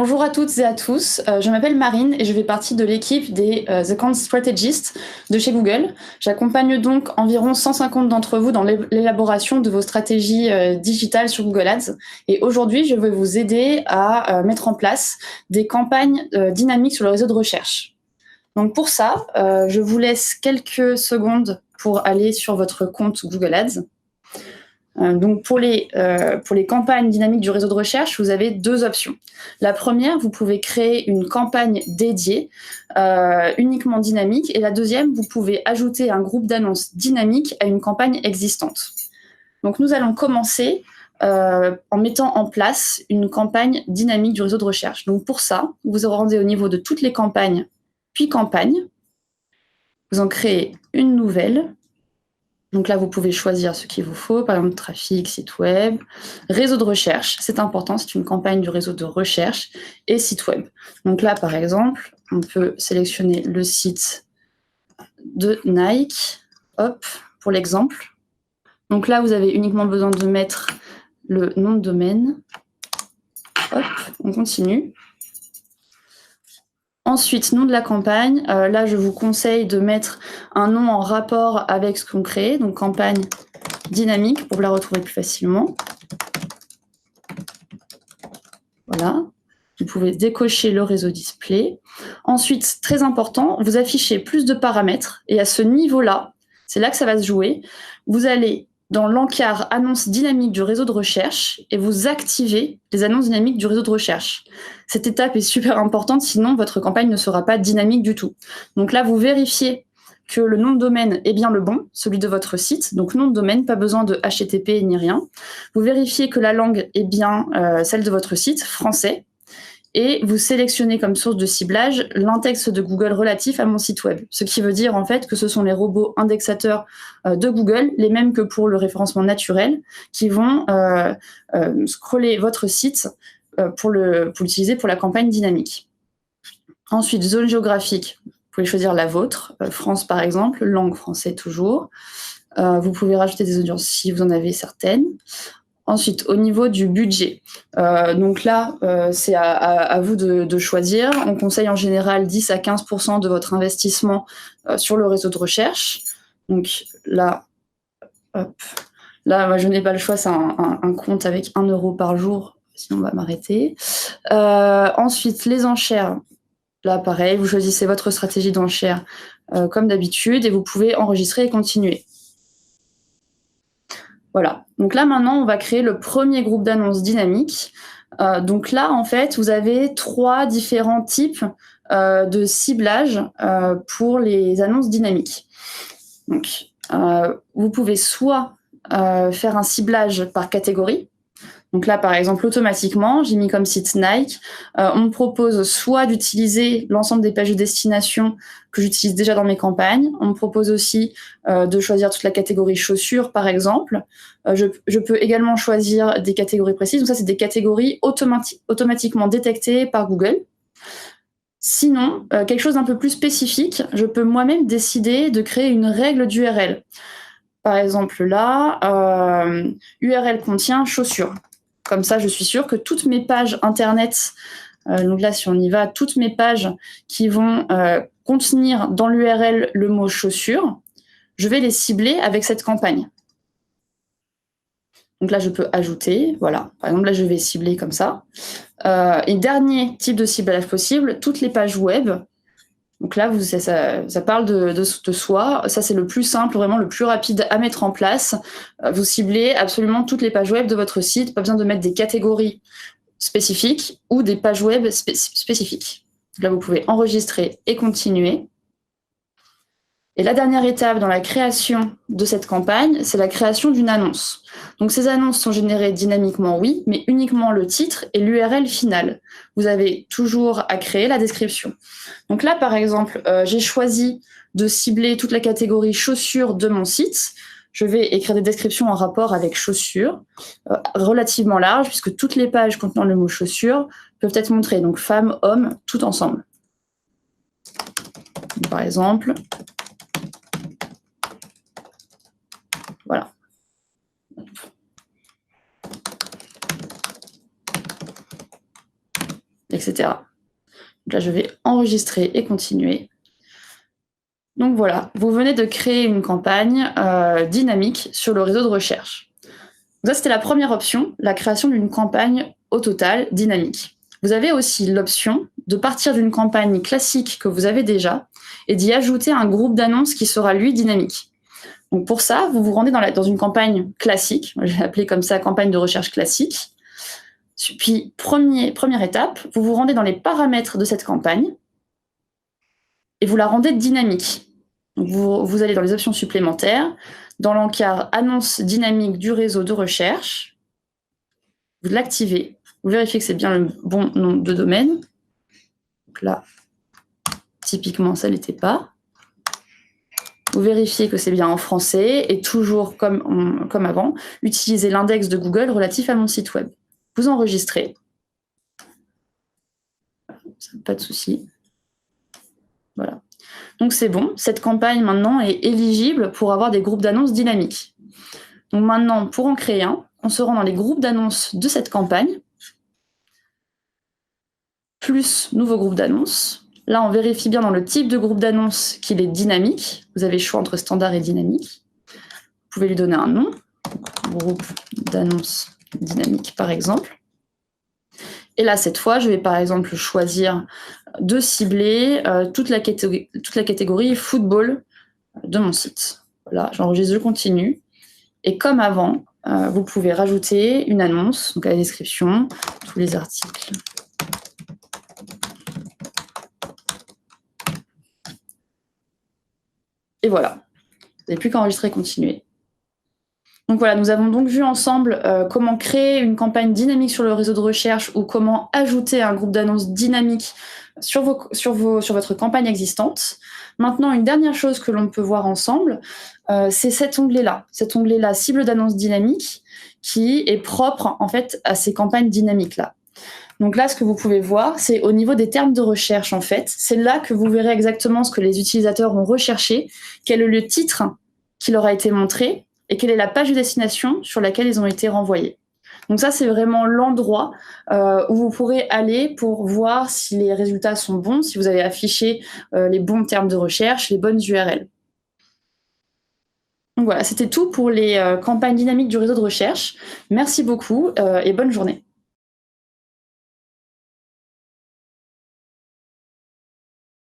Bonjour à toutes et à tous, je m'appelle Marine et je fais partie de l'équipe des Account Strategists de chez Google. J'accompagne donc environ 150 d'entre vous dans l'élaboration de vos stratégies digitales sur Google Ads. Et aujourd'hui, je vais vous aider à mettre en place des campagnes dynamiques sur le réseau de recherche. Donc pour ça, je vous laisse quelques secondes pour aller sur votre compte Google Ads. Donc pour les campagnes dynamiques du réseau de recherche, vous avez deux options. La première, vous pouvez créer une campagne dédiée, uniquement dynamique. Et la deuxième, vous pouvez ajouter un groupe d'annonces dynamique à une campagne existante. Donc nous allons commencer en mettant en place une campagne dynamique du réseau de recherche. Donc pour ça, vous vous rendez au niveau de toutes les campagnes, puis campagne. Vous en créez une nouvelle. Donc là, vous pouvez choisir ce qu'il vous faut, par exemple trafic, site web, réseau de recherche, c'est important, c'est une campagne du réseau de recherche, et site web. Donc là, par exemple, on peut sélectionner le site de Nike, hop, pour l'exemple. Donc là, vous avez uniquement besoin de mettre le nom de domaine. Hop, on continue. Ensuite, nom de la campagne. Là, je vous conseille de mettre un nom en rapport avec ce qu'on crée, donc campagne dynamique pour la retrouver plus facilement. Voilà. Vous pouvez décocher le réseau display. Ensuite, très important, vous affichez plus de paramètres et à ce niveau-là, c'est là que ça va se jouer, vous allez dans l'encart annonce dynamique du réseau de recherche et vous activez les annonces dynamiques du réseau de recherche. Cette étape est super importante, sinon votre campagne ne sera pas dynamique du tout. Donc là, vous vérifiez que le nom de domaine est bien le bon, celui de votre site. Donc nom de domaine, pas besoin de HTTP ni rien. Vous vérifiez que la langue est bien celle de votre site, français. Et vous sélectionnez comme source de ciblage l'index de Google relatif à mon site web. Ce qui veut dire en fait que ce sont les robots indexateurs de Google, les mêmes que pour le référencement naturel, qui vont scroller votre site pour l'utiliser pour la campagne dynamique. Ensuite, zone géographique, vous pouvez choisir la vôtre, France par exemple, langue français toujours. Vous pouvez rajouter des audiences si vous en avez certaines. Ensuite, au niveau du budget, donc là, c'est à vous de choisir. On conseille en général 10 à 15% de votre investissement sur le réseau de recherche. Donc là, hop, là, moi, je n'ai pas le choix, c'est un compte avec 1 euro par jour, sinon on va m'arrêter. Ensuite, les enchères. Là, pareil, vous choisissez votre stratégie d'enchères comme d'habitude et vous pouvez enregistrer et continuer. Voilà. Donc là, maintenant, on va créer le premier groupe d'annonces dynamiques. Donc là, en fait, vous avez 3 différents types de ciblage pour les annonces dynamiques. Donc, vous pouvez soit faire un ciblage par catégorie. Donc là, par exemple, automatiquement, j'ai mis comme site Nike. On me propose soit d'utiliser l'ensemble des pages de destination que j'utilise déjà dans mes campagnes. On me propose aussi de choisir toute la catégorie chaussures, par exemple. Je peux également choisir des catégories précises. Donc ça, c'est des catégories automatiquement détectées par Google. Sinon, quelque chose d'un peu plus spécifique, je peux moi-même décider de créer une règle d'URL. Par exemple, là, URL contient chaussures. Comme ça, je suis sûre que toutes mes pages internet, donc là, si on y va, toutes mes pages qui vont contenir dans l'URL le mot chaussures, je vais les cibler avec cette campagne. Donc là, je peux ajouter, voilà. Par exemple, là, je vais cibler comme ça. Et dernier type de ciblage possible, toutes les pages web. Donc là, ça parle de soi. Ça, c'est le plus simple, vraiment le plus rapide à mettre en place. Vous ciblez absolument toutes les pages web de votre site. Pas besoin de mettre des catégories spécifiques ou des pages web spécifiques. Donc là, vous pouvez enregistrer et continuer. Et la dernière étape dans la création de cette campagne, c'est la création d'une annonce. Donc ces annonces sont générées dynamiquement, oui, mais uniquement le titre et l'URL finale. Vous avez toujours à créer la description. Donc là, par exemple, j'ai choisi de cibler toute la catégorie chaussures de mon site. Je vais écrire des descriptions en rapport avec chaussures, relativement larges, puisque toutes les pages contenant le mot chaussures peuvent être montrées, donc femmes, hommes, tout ensemble. Par exemple, voilà. etc. Donc là, je vais enregistrer et continuer. Donc voilà, vous venez de créer une campagne dynamique sur le réseau de recherche. Donc ça, c'était la première option, la création d'une campagne au total dynamique. Vous avez aussi l'option de partir d'une campagne classique que vous avez déjà et d'y ajouter un groupe d'annonces qui sera, lui, dynamique. Donc pour ça, vous vous rendez dans une campagne classique, je vais l'appeler comme ça, campagne de recherche classique. Puis, première étape, vous vous rendez dans les paramètres de cette campagne et vous la rendez dynamique. Donc vous allez dans les options supplémentaires, dans l'encart annonce dynamique du réseau de recherche, vous l'activez, vous vérifiez que c'est bien le bon nom de domaine. Donc là, typiquement, ça ne l'était pas. Vous vérifiez que c'est bien en français et toujours comme avant, utilisez l'index de Google relatif à mon site web. Vous enregistrez. Pas de souci. Voilà. Donc c'est bon, cette campagne maintenant est éligible pour avoir des groupes d'annonces dynamiques. Donc maintenant, pour en créer un, on se rend dans les groupes d'annonces de cette campagne, plus nouveau groupe d'annonces. Là, on vérifie bien dans le type de groupe d'annonces qu'il est dynamique. Vous avez le choix entre standard et dynamique. Vous pouvez lui donner un nom, groupe d'annonces dynamique par exemple. Et là, cette fois, je vais par exemple choisir de cibler toute la catégorie football de mon site. Voilà, j'enregistre, je continue. Et comme avant, vous pouvez rajouter une annonce, donc à la description, tous les articles. Et voilà, vous n'avez plus qu'à enregistrer et continuer. Donc voilà, nous avons donc vu ensemble comment créer une campagne dynamique sur le réseau de recherche ou comment ajouter un groupe d'annonces dynamique sur votre campagne existante. Maintenant, une dernière chose que l'on peut voir ensemble, c'est cet onglet-là. Cet onglet-là, cible d'annonces dynamiques, qui est propre en fait à ces campagnes dynamiques-là. Donc là, ce que vous pouvez voir, c'est au niveau des termes de recherche, en fait. C'est là que vous verrez exactement ce que les utilisateurs ont recherché, quel est le titre qui leur a été montré et quelle est la page de destination sur laquelle ils ont été renvoyés. Donc ça, c'est vraiment l'endroit où vous pourrez aller pour voir si les résultats sont bons, si vous avez affiché les bons termes de recherche, les bonnes URL. Donc voilà, c'était tout pour les campagnes dynamiques du réseau de recherche. Merci beaucoup et bonne journée.